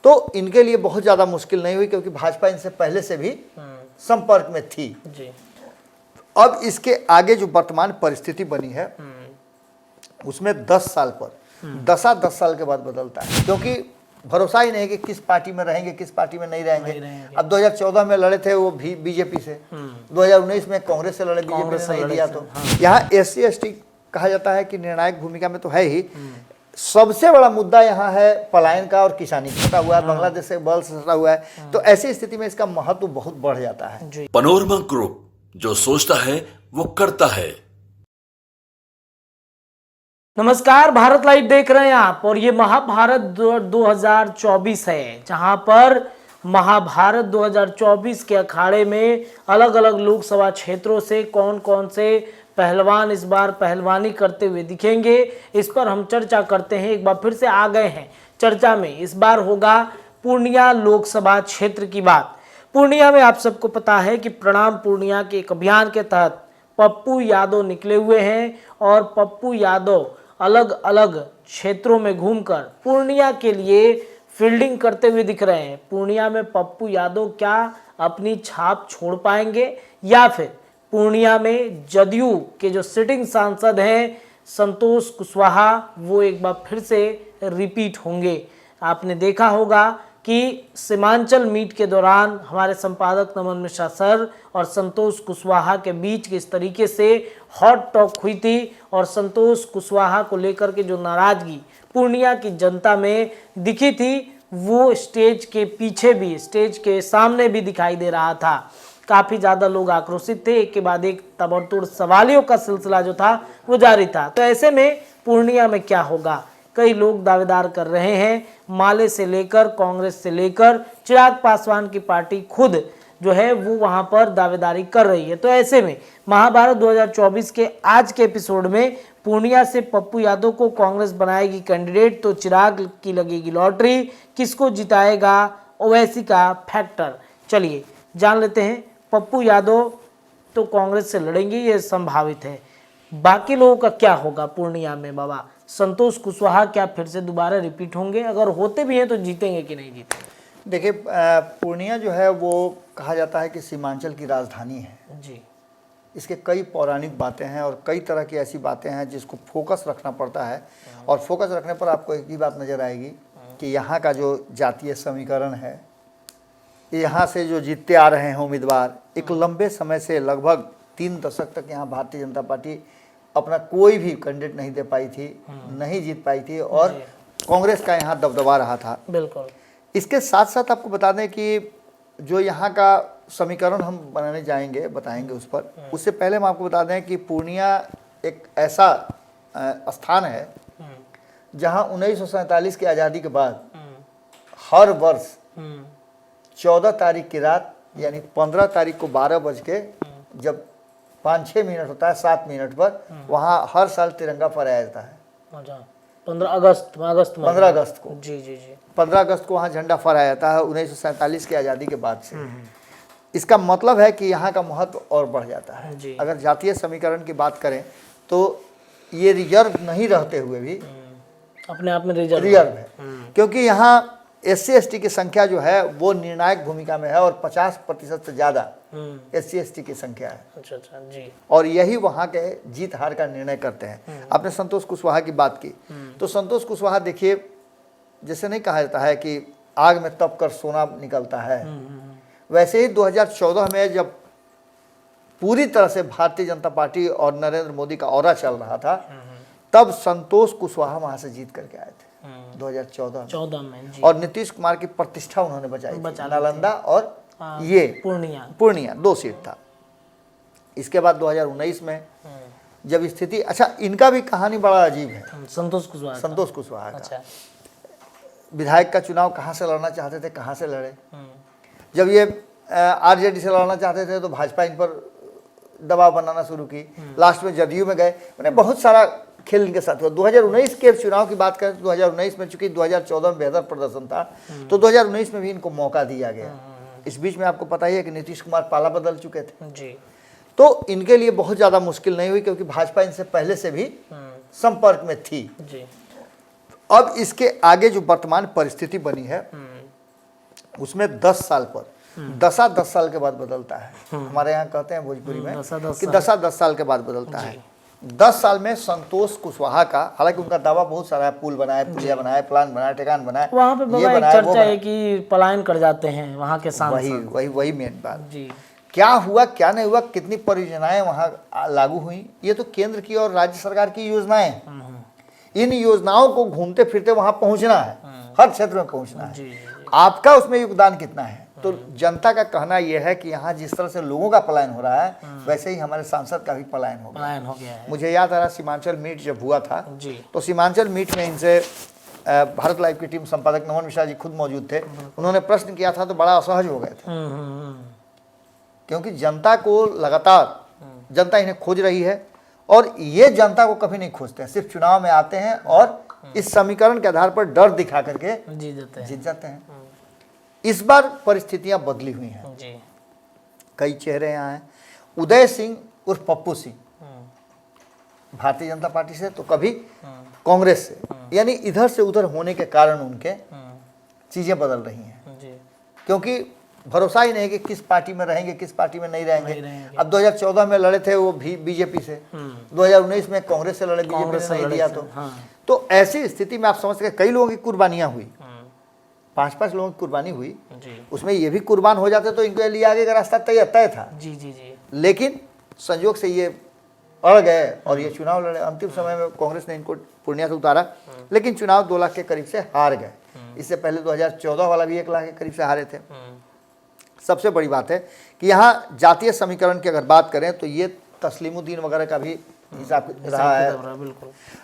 तो इनके लिए बहुत ज़्यादा मुश्किल नहीं हुई, क्योंकि भाजपा इनसे पहले से भी संपर्क में थी जी। अब इसके आगे जो वर्तमान परिस्थिति बनी है उसमें 10 साल पर 10 साल के बाद बदलता है, क्योंकि भरोसा ही नहीं कि किस पार्टी में रहेंगे, किस पार्टी में नहीं रहेंगे। अब 2014 में लड़े थे वो भी बीजेपी से, 2019 में कांग्रेस से लड़े, बीजेपी ने नहीं दिया। तो यहाँ SC/ST कहा जाता है कि निर्णायक भूमिका में तो है ही। सबसे बड़ा मुद्दा यहाँ है पलायन का और किसानी सटा हुआ है, बांग्लादेश से बल से सटा हुआ है। तो ऐसी स्थिति में इसका महत्व बहुत बढ़ जाता है। पनोरमा ग्रुप, जो सोचता है वो करता है। नमस्कार, भारत लाइव देख रहे हैं आप, और ये महाभारत 2024 है, जहां पर महाभारत 2024 के अखाड़े में अलग अलग लोकसभा क्षेत्रों से कौन कौन से पहलवान इस बार पहलवानी करते हुए दिखेंगे, इस पर हम चर्चा करते हैं। एक बार फिर से आ गए हैं चर्चा में। इस बार होगा पूर्णिया लोकसभा क्षेत्र की बात। पूर्णिया में आप सबको पता है कि प्रणाम पूर्णिया के एक अभियान के तहत पप्पू यादव निकले हुए हैं, और पप्पू यादव अलग अलग क्षेत्रों में घूमकर पूर्णिया के लिए फील्डिंग करते हुए दिख रहे हैं। पूर्णिया में पप्पू यादव क्या अपनी छाप छोड़ पाएंगे, या फिर पूर्णिया में जदयू के जो सिटिंग सांसद हैं संतोष कुशवाहा, वो एक बार फिर से रिपीट होंगे। आपने देखा होगा कि सीमांचल मीट के दौरान हमारे संपादक नमन मिश्रा सर और संतोष कुशवाहा के बीच किस तरीके से हॉट टॉक हुई थी, और संतोष कुशवाहा को लेकर के जो नाराजगी पूर्णिया की जनता में दिखी थी, वो स्टेज के पीछे भी, स्टेज के सामने भी दिखाई दे रहा था। काफ़ी ज़्यादा लोग आक्रोशित थे, एक के बाद एक ताबड़तोड़ सवालियों का सिलसिला जो था वो जारी था। तो ऐसे में पूर्णिया में क्या होगा, कई लोग दावेदार कर रहे हैं, माले से लेकर कांग्रेस से लेकर चिराग पासवान की पार्टी खुद जो है वो वहां पर दावेदारी कर रही है। तो ऐसे में महाभारत 2024 के आज के एपिसोड में पूर्णिया से पप्पू यादव को कांग्रेस बनाएगी कैंडिडेट, तो चिराग की लगेगी लॉटरी, किसको जिताएगा ओवैसी का फैक्टर। चलिए जान लेते हैं। पप्पू यादव तो कांग्रेस से लड़ेंगे, ये संभावित है। बाकी लोगों का क्या होगा पूर्णिया में बाबा? संतोष कुशवाहा क्या फिर से दोबारा रिपीट होंगे? अगर होते भी हैं तो जीतेंगे कि नहीं जीतेंगे? देखिए, पूर्णिया जो है वो कहा जाता है कि सीमांचल की राजधानी है जी। इसके कई पौराणिक बातें हैं और कई तरह की ऐसी बातें हैं जिसको फोकस रखना पड़ता है। और फोकस रखने पर आपको एक ही बात नज़र आएगी कि यहाँ का जो जातीय समीकरण है, यहाँ से जो जीतते आ रहे हैं उम्मीदवार, एक लंबे समय से लगभग 3 दशक तक यहाँ भारतीय जनता पार्टी अपना कोई भी कैंडिडेट नहीं दे पाई थी, नहीं जीत पाई थी, और कांग्रेस का यहाँ दबदबा रहा था। बिल्कुल। इसके साथ साथ आपको बता दें कि जो यहाँ का समीकरण हम बनाने जाएंगे, बताएंगे उस पर, उससे पहले हम आपको बता दें कि पूर्णिया एक ऐसा स्थान है जहाँ 1947 की आज़ादी के बाद हर वर्ष 14 तारीख की रात, यानी 15 तारीख को 12 बज के जब 5-6 मिनट होता है, 7 मिनट पर, वहाँ हर साल तिरंगा फहराया जाता है। 15 अगस्त को जी जी जी 15 अगस्त को वहाँ झंडा फहराया जाता है 1947 की आज़ादी के बाद से। इसका मतलब है कि यहाँ का महत्व और बढ़ जाता है। अगर जातीय समीकरण की बात करें तो ये रिजर्व नहीं रहते हुए भी अपने आप में रिजर्व है, क्योंकि यहाँ SC/ST की संख्या जो है वो निर्णायक भूमिका में है, और 50% से ज़्यादा SC/ST की संख्या है। अच्छा अच्छा जी। और यही वहाँ के जीत हार का निर्णय करते हैं। आपने संतोष कुशवाहा की बात की, तो संतोष कुशवाहा देखिए, जैसे नहीं कहा जाता है कि आग में तप कर सोना निकलता है, वैसे ही 2014 में जब पूरी तरह से भारतीय जनता पार्टी और नरेंद्र मोदी का ऑरा चल रहा था, तब संतोष कुशवाहा वहाँ से जीत करके आए थे 2014 में जी। और नीतीश कुमार की प्रतिष्ठा उन्होंने बचाई थी। नालंदा और ये पूर्णिया 2 सीट था। इसके बाद 2019 में जब स्थिति, अच्छा इनका भी कहानी बड़ा अजीब है। संतोष कुशवाहा का विधायक का चुनाव कहाँ से लड़ना चाहते थे, कहाँ से लड़े। जब ये RJD से लड़ना चाहते थे तो भाजपा इन पर दबाव बनाना शुरू की, लास्ट में जदयू में गए। मैंने बहुत सारा खेल इनके साथ हुआ। 2019 के चुनाव की बात करें तो 2019 में, चूंकि 2014 में बेहतर प्रदर्शन था, तो 2019 में भी इनको मौका दिया गया। इस बीच में आपको पता ही है कि नीतीश कुमार पाला बदल चुके थे जी। तो इनके लिए बहुत ज़्यादा मुश्किल नहीं हुई, क्योंकि भाजपा इनसे पहले से भी संपर्क में थी जी। अब इसके आगे जो वर्तमान परिस्थिति बनी है उसमें 10 साल पर दसा 10 साल के बाद बदलता है। हमारे यहाँ कहते हैं भोजपुरी में कि दसा 10 साल के बाद बदलता है। 10 साल में संतोष कुशवाहा का, हालांकि उनका दावा बहुत सारा है, पुल बनाए, पुलिया बनाए, प्लान बनाए, ठिकान बनाए, वहाँ पे बाबा एक चर्चा है कि पलायन कर जाते हैं वहाँ के सांसद। वही मेन बात जी। क्या हुआ क्या नहीं हुआ, कितनी परियोजनाएं वहाँ लागू हुई, ये तो केंद्र की और राज्य सरकार की योजनाएं। इन योजनाओं को घूमते फिरते वहां पहुंचना है, हर क्षेत्र में पहुंचना है। आपका उसमें योगदान कितना है? तो जनता का कहना यह है कि यहाँ जिस तरह से लोगों का पलायन हो रहा है, वैसे ही हमारे सांसद का भी पलायन हो गया है। मुझे याद आ रहा, सीमांचल मीट जब हुआ था तो सीमांचल मीट में इनसे भारत लाइव की टीम संपादक नमन मिश्रा जी खुद मौजूद थे। उन्होंने प्रश्न किया था तो बड़ा असहज हो गए थे, क्योंकि जनता को लगातार जनता इन्हें खोज रही है और ये जनता को कभी नहीं खोजते हैं, सिर्फ चुनाव में आते हैं और इस समीकरण के आधार पर डर दिखा करके जीत जाते हैं। इस बार परिस्थितियां बदली हुई हैं, कई चेहरे यहाँ हैं। उदय सिंह उर्फ पप्पू सिंह भारतीय जनता पार्टी से तो कभी कांग्रेस से, यानी इधर से उधर होने के कारण उनके चीजें बदल रही हैं, क्योंकि भरोसा ही नहीं कि किस पार्टी में रहेंगे, किस पार्टी में नहीं रहेंगे। अब 2014 में लड़े थे वो बीजेपी से, 2019 में कांग्रेस से लड़े, बीजेपी ने नहीं दिया। तो ऐसी स्थिति में आप समझ सकते कई लोगों की कुर्बानियां हुई, 5-5 लोगों की कुर्बानी हुई, उसमें ये भी कुर्बान हो जाते तो इनके लिए आगे का रास्ता तय था। लेकिन संयोग से ये अड़ गए और ये चुनाव लड़े। अंतिम समय में कांग्रेस ने इनको पूर्णिया से उतारा, लेकिन चुनाव 2 लाख के करीब से हार गए। इससे पहले 2014 वाला भी 1 लाख के करीब से हारे थे। सबसे बड़ी बात है कि यहाँ जातीय समीकरण की अगर बात करें तो ये तस्लीमुद्दीन वगैरह का भी हिसाब रहा है।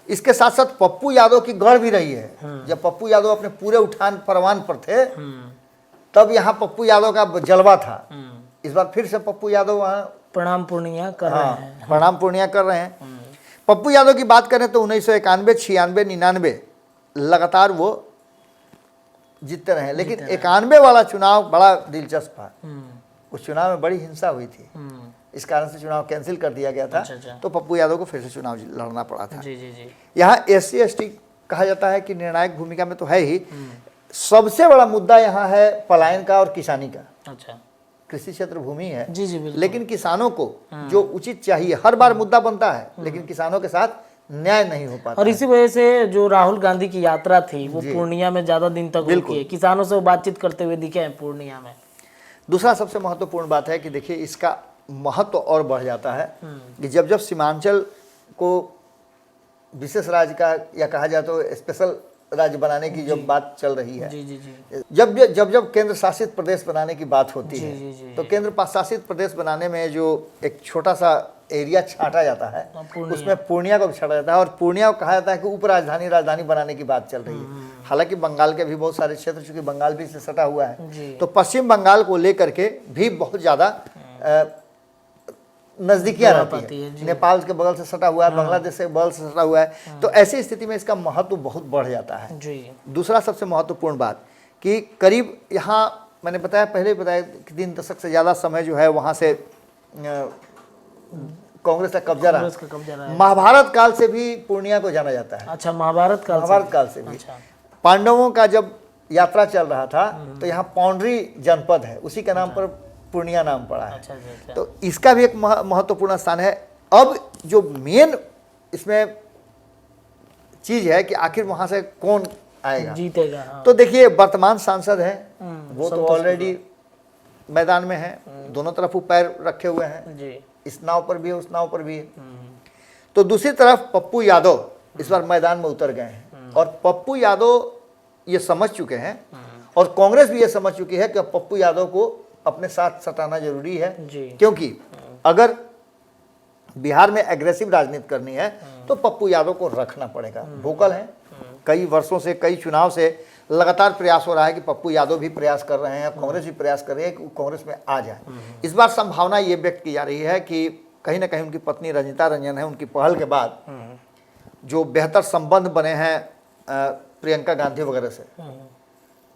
इसके साथ साथ पप्पू यादव की गढ़ भी रही है। जब पप्पू यादव अपने पूरे उठान परवान पर थे तब यहाँ पप्पू यादव का जलवा था। इस बार फिर से पप्पू यादव वहाँ प्रणाम पूर्णिया कर रहे हैं। प्रणाम पूर्णिया कर रहे हैं। पप्पू यादव की बात करें तो 1991, 96, 99 लगातार वो जीतते रहे, लेकिन 91 वाला चुनाव बड़ा दिलचस्प था। उस चुनाव में बड़ी हिंसा हुई थी, इस कारण से चुनाव कैंसिल कर दिया गया था। तो पप्पू यादव को फिर से चुनाव लड़ना पड़ा था। यहाँ SC ST कहा जाता है कि निर्णायक भूमिका में तो है ही। सबसे बड़ा मुद्दा यहाँ है पलायन का और किसानी का। कृषि क्षेत्र भूमि है, लेकिन किसानों को जो उचित चाहिए हर बार मुद्दा बनता है, लेकिन किसानों के साथ न्याय नहीं हो पाता। और इसी वजह से जो राहुल गांधी की यात्रा थी वो पूर्णिया में ज्यादा दिन तक रुकी है, किसानों से बातचीत करते हुए दिखे हैं पूर्णिया में। दूसरा सबसे महत्वपूर्ण बात है कि देखिए इसका महत्व और बढ़ जाता है कि जब जब सीमांचल को विशेष राज्य का या कहा जाए तो स्पेशल राज्य बनाने की जब बात चल रही है, जब केंद्र शासित प्रदेश बनाने की बात होती है, तो केंद्र शासित प्रदेश बनाने में जो एक छोटा सा एरिया छांटा जाता है उसमें पूर्णिया को भी छांटा जाता है और पूर्णिया को कहा जाता है कि उप राजधानी बनाने की बात चल रही है। हालांकि बंगाल के भी बहुत सारे क्षेत्र, चूंकि बंगाल भी इससे सटा हुआ है, तो पश्चिम बंगाल को लेकर के भी बहुत ज्यादा नजदीकियां रहती है। नेपाल के बगल से सटा हुआ है, बांग्लादेश के बगल से सटा हुआ है, तो ऐसी स्थिति में इसका महत्व बहुत बढ़ जाता है। दूसरा सबसे महत्वपूर्ण बात कि करीब यहाँ मैंने बताया पहले बताया कि 3 दशक से ज्यादा समय जो है वहां से कांग्रेस का कब्जा रहा। महाभारत काल से भी पूर्णिया को जाना जाता है। अच्छा, महाभारत काल से भी। पांडवों का जब यात्रा चल रहा था तो यहाँ पौंड्री जनपद है, उसी के नाम पर पूर्णिया नाम पड़ा है। तो इसका भी एक महत्वपूर्ण स्थान है। अब जो मेन इसमें चीज है कि आखिर वहां से कौन आएगा, जीतेगा। तो देखिए वर्तमान सांसद हैं वो तो ऑलरेडी मैदान में है, दोनों तरफ वो पैर रखे हुए हैं, इस नाव पर भी है उस नाव पर भी है। तो दूसरी तरफ पप्पू यादव इस बार मैदान में उतर गए हैं और पप्पू यादव ये समझ चुके हैं और कांग्रेस भी ये समझ चुकी है कि पप्पू यादव को अपने साथ सटाना जरूरी है, क्योंकि अगर बिहार में एग्रेसिव राजनीति करनी है तो पप्पू यादव को रखना पड़ेगा। वोकल है, कई वर्षों से, कई चुनाव से लगातार प्रयास हो रहा है कि पप्पू यादव भी प्रयास कर रहे हैं, कांग्रेस भी प्रयास कर रही है कि कांग्रेस में आ जाए। इस बार संभावना ये व्यक्त की जा रही है कि कहीं ना कहीं उनकी पत्नी रंजिता रंजन है, उनकी पहल के बाद जो बेहतर संबंध बने हैं प्रियंका गांधी वगैरह से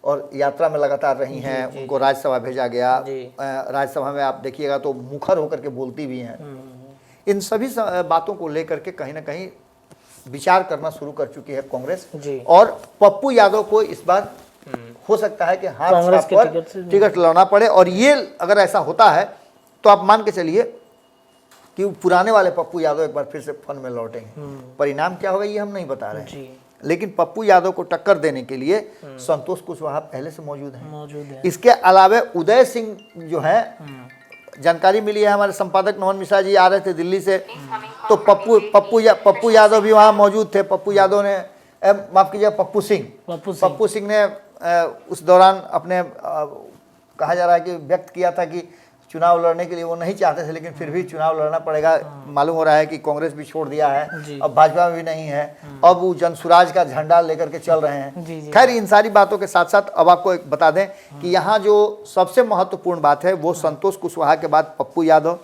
और यात्रा में लगातार रही हैं, उनको राज्यसभा भेजा गया। राज्यसभा में आप देखिएगा तो मुखर होकर के बोलती भी हैं। इन सभी बातों को लेकर के कहीं ना कहीं विचार करना शुरू कर चुकी है कांग्रेस और पप्पू यादव को इस बार हो सकता है कि हाथ कांग्रेस साफ के पर टिकट से टिकट लड़ना पड़े। और ये अगर ऐसा होता है तो आप मान के चलिए कि पुराने वाले पप्पू यादव एक बार फिर से फन में लौटेंगे। परिणाम क्या होगा ये हम नहीं बता रहे हैं, जी लेकिन पप्पू यादव को टक्कर देने के लिए संतोष कुशवाहा पहले से मौजूद हैं। मौजूद है। इसके अलावा उदय सिंह जो है, जानकारी मिली है, हमारे संपादक नोहन मिश्रा जी आ रहे थे दिल्ली से, तो पप्पू यादव भी वहाँ मौजूद थे। पप्पू यादव ने माफ कीजिए पप्पू सिंह ने उस दौरान अपने कहा जा रहा है कि व्यक्त किया था कि चुनाव लड़ने के लिए वो नहीं चाहते थे, लेकिन फिर भी चुनाव लड़ना पड़ेगा। मालूम हो रहा है कि कांग्रेस भी छोड़ दिया है, अब भाजपा में भी नहीं है, अब वो जनसुराज का झंडा लेकर के चल रहे हैं। खैर, इन सारी बातों के साथ साथ अब आपको एक बता दें कि यहाँ जो सबसे महत्वपूर्ण बात है वो संतोष कुशवाहा के बाद पप्पू यादव,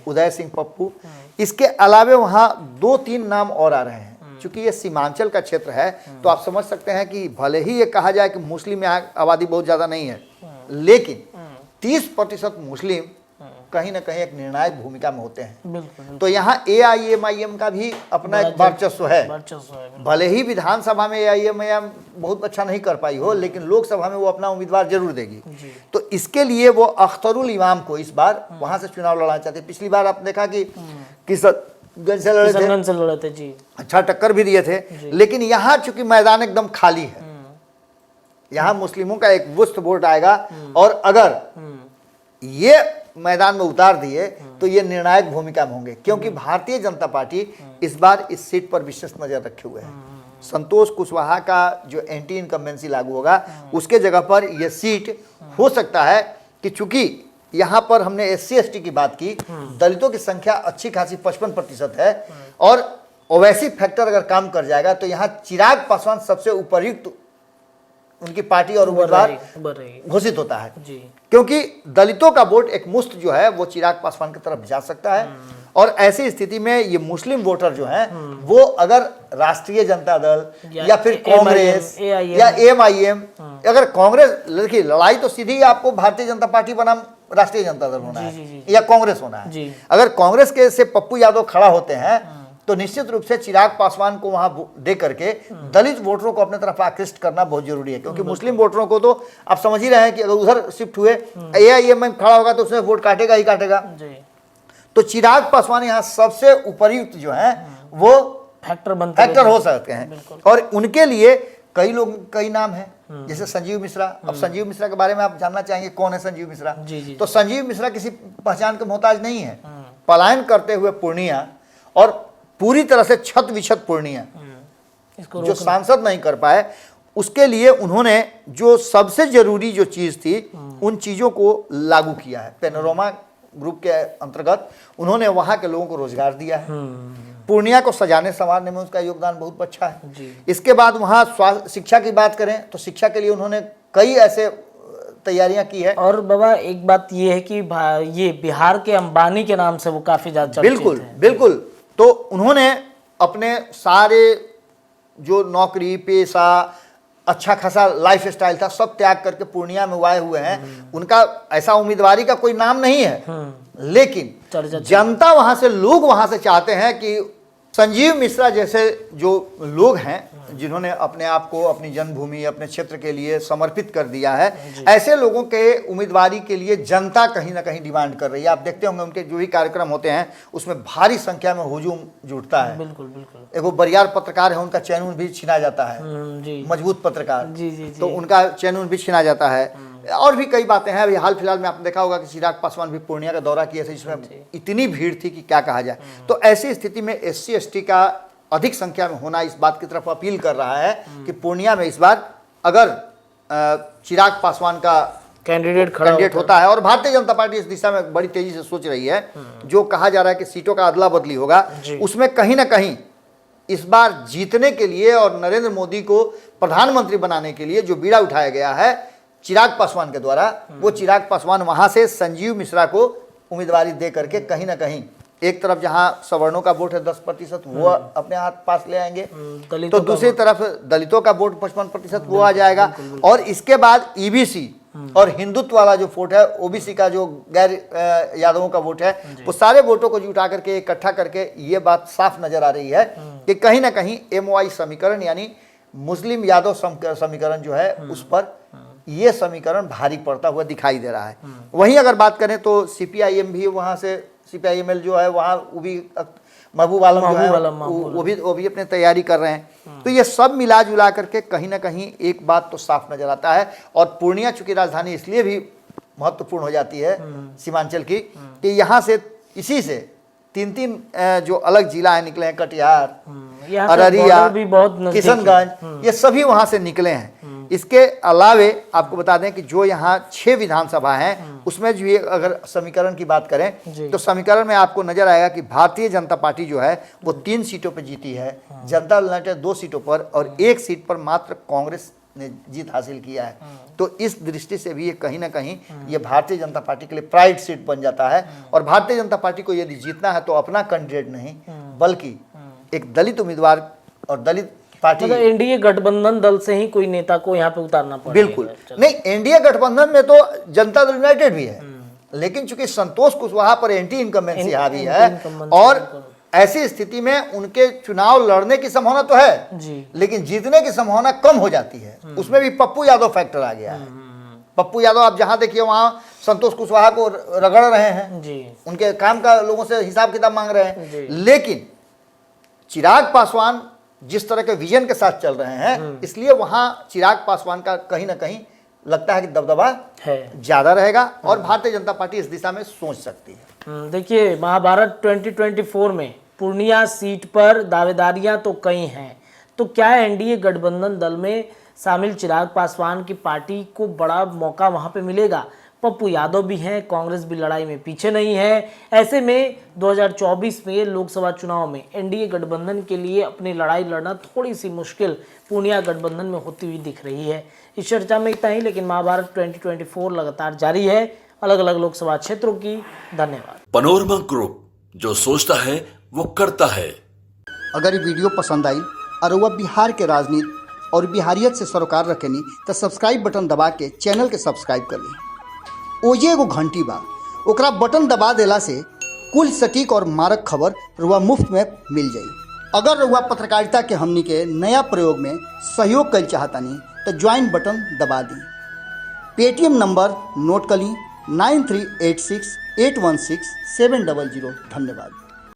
उदय सिंह पप्पू, इसके अलावे वहाँ 2-3 नाम और आ रहे हैं। चूंकि ये सीमांचल का क्षेत्र है तो आप समझ सकते हैं कि भले ही ये कहा जाए कि मुस्लिम यहाँ आबादी बहुत ज़्यादा नहीं है, लेकिन 30% मुस्लिम कहीं ना कहीं एक निर्णायक भूमिका में होते हैं। बिल्कुल। तो यहाँ AIMIM का भी अपना एक वर्चस्व है। भले ही विधानसभा में AIMIM बहुत अच्छा नहीं कर पाई हो, लेकिन लोकसभा में वो अपना उम्मीदवार जरूर देगी। तो इसके लिए वो अख्तरुल इमाम को इस बार वहां से चुनाव लड़ना चाहते। पिछली बार आप देखा कि किशनगंज से लड़े थे जी, अच्छा टक्कर भी दिए थे, लेकिन यहाँ चूंकि मैदान एकदम खाली है, यहाँ मुस्लिमों का एक वुस्त वोट आएगा, और अगर ये मैदान में उतार दिए तो ये निर्णायक भूमिका में होंगे, क्योंकि भारतीय जनता पार्टी इस बार इस सीट पर विशेष नजर रखे हुए है। संतोष कुशवाहा का जो एंटी इनकम्बेंसी लागू होगा, उसके जगह पर यह सीट हो सकता है कि चूंकि यहाँ पर हमने SC ST की बात की, दलितों की संख्या अच्छी खासी 55% है, और ओवैसी फैक्टर अगर काम कर जाएगा तो यहाँ चिराग पासवान सबसे उपयुक्त उनकी पार्टी और उम्मीदवार घोषित होता है जी। क्योंकि दलितों का वोट एक मुश्त जो है वो चिराग पासवान की तरफ जा सकता है। और ऐसी स्थिति में ये मुस्लिम वोटर जो हैं वो अगर राष्ट्रीय जनता दल या फिर कांग्रेस या MIM, अगर कांग्रेस, देखिए लड़ाई तो सीधी आपको भारतीय जनता पार्टी बनाम राष्ट्रीय जनता दल होना है या कांग्रेस होना है। अगर कांग्रेस के से पप्पू यादव खड़ा होते हैं तो निश्चित रूप से चिराग पासवान को वहां दे करके दलित वोटरों को अपने तरफ आकृष्ट करना बहुत जरूरी है, क्योंकि मुस्लिम वोटरों को तो आप समझ ही रहे हैं कि अगर उधर शिफ्ट हुए AIMIM खड़ा होगा तो उसमें वोट काटेगा ही काटेगा। तो चिराग पासवान यहाँ सबसे उपयुक्त जो है वो फैक्टर हो सकते हैं, और उनके लिए कई नाम हैं, जैसे संजीव मिश्रा। अब संजीव मिश्रा के बारे में आप जानना चाहेंगे कौन है संजीव मिश्रा? तो संजीव मिश्रा किसी पहचान के मोहताज नहीं है। पलायन करते हुए पूर्णिया, और पूरी तरह से छत विछत पूर्णिया जो सांसद नहीं कर पाए, उसके लिए उन्होंने जो सबसे जरूरी जो चीज थी उन चीजों को लागू किया है। पैनोरमा ग्रुप के अंतर्गत उन्होंने वहां के लोगों को रोजगार दिया है। पूर्णिया को सजाने संवारने में उसका योगदान बहुत अच्छा है। इसके बाद वहाँ स्वास्थ्य शिक्षा की बात करें तो शिक्षा के लिए उन्होंने कई ऐसे तैयारियां की है। और बाबा एक बात ये है कि ये बिहार के अंबानी के नाम से वो काफी ज्यादा बिल्कुल बिल्कुल। तो उन्होंने अपने सारे जो नौकरी पेशा अच्छा खासा लाइफ स्टाइल था सब त्याग करके पूर्णिया में आए हुए हैं। उनका ऐसा उम्मीदवारी का कोई नाम नहीं है, लेकिन जनता वहां से, लोग वहां से चाहते हैं कि संजीव मिश्रा जैसे जो लोग हैं जिन्होंने अपने आप को अपनी जन्मभूमि अपने क्षेत्र के लिए समर्पित कर दिया है, ऐसे लोगों के उम्मीदवारी के लिए जनता कहीं ना कहीं डिमांड कर रही है। आप देखते होंगे उनके जो भी कार्यक्रम होते हैं उसमें भारी संख्या में हुजूम जुटता है। बिल्कुल बिल्कुल। एक वो बरियार पत्रकार है, उनका चैनून भी छीना जाता है, मजबूत पत्रकार, तो उनका चैनून भी छीना जाता है। और भी कई बातें हैं। अभी हाल फिलहाल में आपने देखा होगा कि चिराग पासवान भी पूर्णिया का दौरा किए थे, जिसमें इतनी भीड़ थी कि क्या कहा जाए। तो ऐसी स्थिति में SC ST का अधिक संख्या में होना इस बात की तरफ अपील कर रहा है कि पूर्णिया में इस बार अगर चिराग पासवान का कैंडिडेट होता है, और भारतीय जनता पार्टी इस दिशा में बड़ी तेजी से सोच रही है, जो कहा जा रहा है कि सीटों का अदला बदली होगा, उसमें कहीं ना कहीं इस बार जीतने के लिए और नरेंद्र मोदी को प्रधानमंत्री बनाने के लिए जो बीड़ा उठाया गया है चिराग पासवान के द्वारा, वो चिराग पासवान वहां से संजीव मिश्रा को उम्मीदवारी दे करके कहीं ना कहीं एक तरफ जहां सवर्णों का वोट है 10% वो अपने हाथ पास ले आएंगे, तो दूसरी तरफ दलितों का वोट 55% वो आ जाएगा। और इसके बाद EBC और हिंदुत्व वाला जो वोट है, OBC का जो गैर यादवों का वोट है, वो सारे वोटों को जुटा करके इकट्ठा करके ये बात साफ नजर आ रही है कि कहीं ना कहीं MOI समीकरण यानी मुस्लिम यादव समीकरण जो है उस पर ये समीकरण भारी पड़ता हुआ दिखाई दे रहा है। वहीं अगर बात करें तो सीपीआईएम भी वहाँ से सीपीआईएमएल जो है वहाँ वो भी महबूब आलम जो है वो भी अपने तैयारी कर रहे हैं। तो ये सब मिला जुला करके कहीं ना कहीं एक बात तो साफ नजर आता है। और पूर्णिया चूंकि राजधानी इसलिए भी महत्वपूर्ण हो जाती है सीमांचल की कि यहाँ से इसी से तीन जो अलग जिला है निकले हैं, कटिहार, अररिया, किशनगंज, ये सभी वहां से निकले हैं। इसके अलावे आपको बता दें कि जो यहाँ 6 विधानसभा हैं उसमें जो ये अगर समीकरण की बात करें तो समीकरण में आपको नजर आएगा कि भारतीय जनता पार्टी जो है वो 3 सीटों पर जीती है, जनता दल यूनाइटेड 2 सीटों पर और 1 सीट पर मात्र कांग्रेस ने जीत हासिल किया है। तो इस दृष्टि से भी ये कहीं ना कहीं ये भारतीय जनता पार्टी के लिए प्राइड सीट बन जाता है। और भारतीय जनता पार्टी को यदि जीतना है तो अपना कैंडिडेट नहीं बल्कि एक दलित उम्मीदवार और दलित पार्टी, मतलब एनडीए गठबंधन दल से ही कोई नेता को यहाँ पे उतारना पड़ेगा। बिल्कुल नहीं, एनडीए गठबंधन में तो जनता दल यूनाइटेड भी है, लेकिन चूंकि संतोष कुशवाहा पर एंटी इनकम्बेंसी हावी है और ऐसी स्थिति में उनके चुनाव लड़ने की संभावना तो है जी, लेकिन जीतने की संभावना कम हो जाती है। उसमें भी पप्पू यादव फैक्टर आ गया है। पप्पू यादव आप जहां देखिए वहां संतोष कुशवाहा को रगड़ रहे हैं जी, उनके काम का लोगों से हिसाब किताब मांग रहे हैं, लेकिन चिराग पासवान जिस तरह के विजन के साथ चल रहे हैं इसलिए वहां चिराग पासवान का कहीं ना कहीं लगता है कि दबदबा है ज्यादा रहेगा और भारतीय जनता पार्टी इस दिशा में सोच सकती है। देखिए महाभारत 2024 में पूर्णिया सीट पर दावेदारियां तो कई हैं, तो क्या एनडीए गठबंधन दल में शामिल चिराग पासवान की पार्टी को बड़ा मौका वहां पे मिलेगा? पप्पू यादव भी हैं, कांग्रेस भी लड़ाई में पीछे नहीं है। ऐसे में 2024 में लोकसभा चुनाव में एनडीए गठबंधन के लिए अपनी लड़ाई लड़ना थोड़ी सी मुश्किल पूर्णिया गठबंधन में होती हुई दिख रही है। इस चर्चा में इतना ही, लेकिन महाभारत 2024 लगातार जारी है अलग अलग लोकसभा क्षेत्रों की। धन्यवाद। पनोरमा ग्रुप, जो सोचता है वो करता है। अगर ये वीडियो पसंद आई और वह बिहार के राजनीति और बिहारियत से सरोकार रखेनी तो सब्सक्राइब बटन दबा के चैनल के सब्सक्राइब कर ली। ओजे एगो घंटी बा, ओकरा बटन दबा देला से कुल सटीक और मारक खबर रुआ मुफ्त में मिल जाई। अगर रुआ पत्रकारिता के हमनी के नया प्रयोग में सहयोग कर चाहतानी तो ज्वाइन बटन दबा दी। पेटीएम नंबर नोट कर ली 9386816700। धन्यवाद।